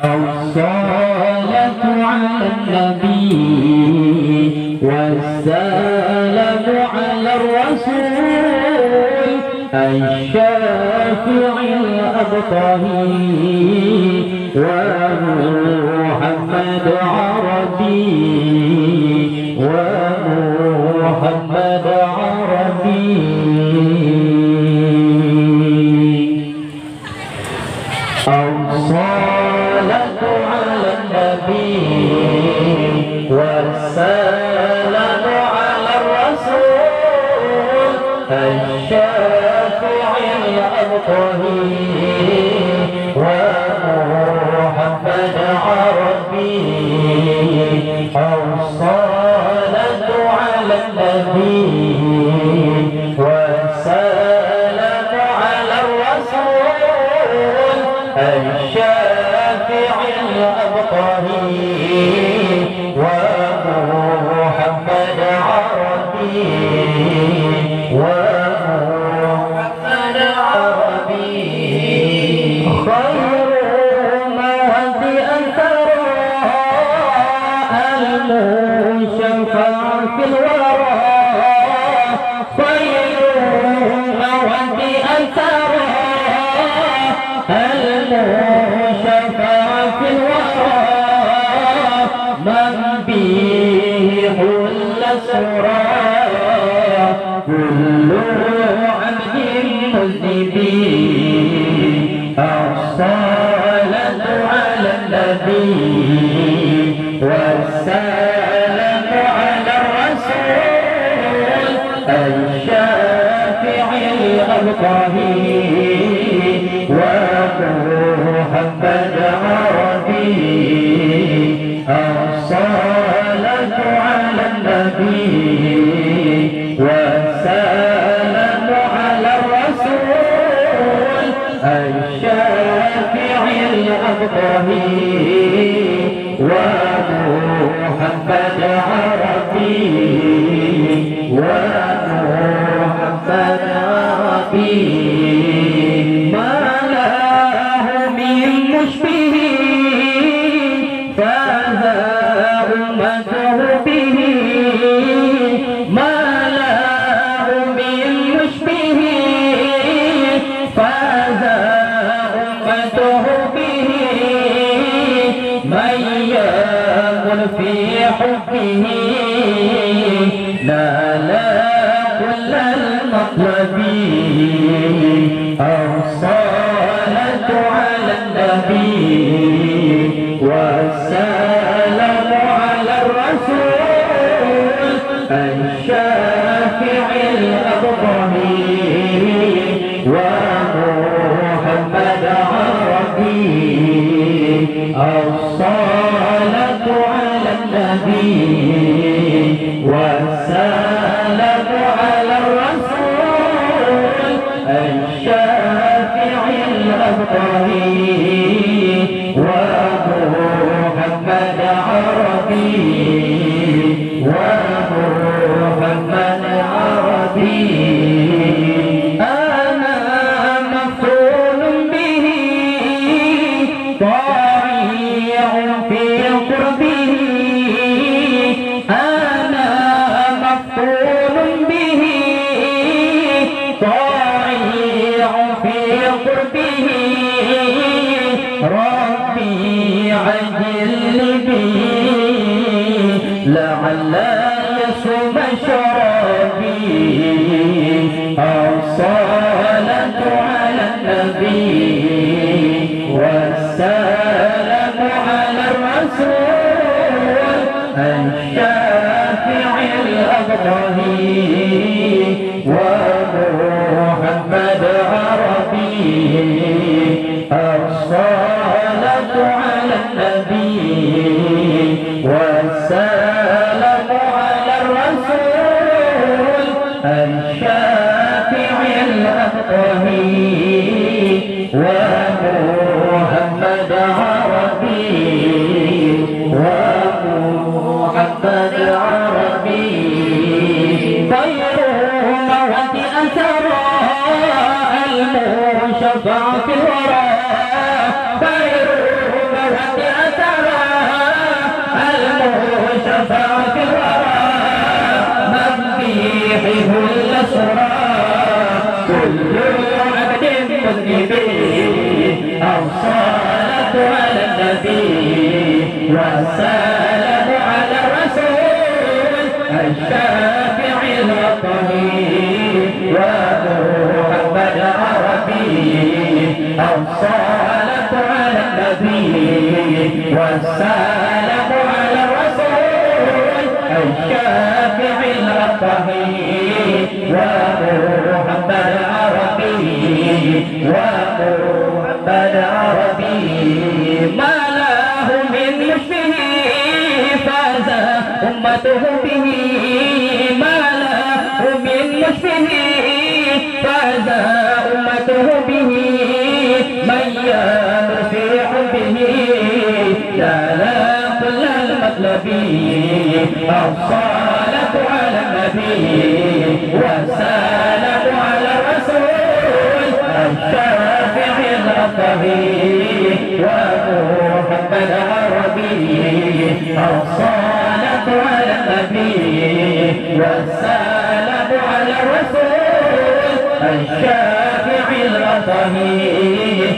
الصلاة على النبي والسلام على الرسول الشافع الأبطهي ومحمد عربي ومحمد عربي. الصلاة على النبي والسلام على الرسول الشافع الأبطهي ومحمد عربي. الصلاة على النبي والسلام على الرسول الشافع الأبطهي ومحمد عربي ومحمد عربي. خير موت أنثرى المشفع في الورى خير موت أنثرى المشفع في الورى من به حل سرى كل عبد مذنب. الصلاة على النبي والسلام على الرسول الشافع الأبطهي ومحمد عربي. الصلاة على النبي والسلام على الرسول الشافع الأبطهي ومحمد عربي ومحمد عربي. ما له من مشبه فذا أمته به ما له من مشبه فذا أمته به من يكن في حبه نال كل المطلب. الصلاة على النبي والسلام على الرسول الشافع الأبطهي ومحمد عربي. الصلاة على النبي والسلام على الرسول الشافع الأبطهي ومحمد عربي ومحمد عربي. أنا مفعول به طائع في قربه أنا مفعول به طائع في قربه ربي عجل بي لعل يصوم شرابي. الصلاة على النبي والسلام على الرسول الشافع الأبطهي ومحمد عربي. الصلاة على النبي والسلام على الرسول الشافع الأبطهي ومحمد عربي ومحمد عربي. خير موت أنثرى المشفع في الورى والسلام على الرسول الشافع الطهير ومحمد عربي الصلاة على النبي والسلام على الرسول الشافع الطهير ومحمد عربي ومحمد عربي ما له من مشبه فاز أمته به ما له من مشبه فاز أمته به من ينفع به لا كل المطلب الصلاة على النبي والسلام على الرسول الشافع الطهير ومحمد عربي الصلاة على النبي والسلام على الرسول الشافع الطهير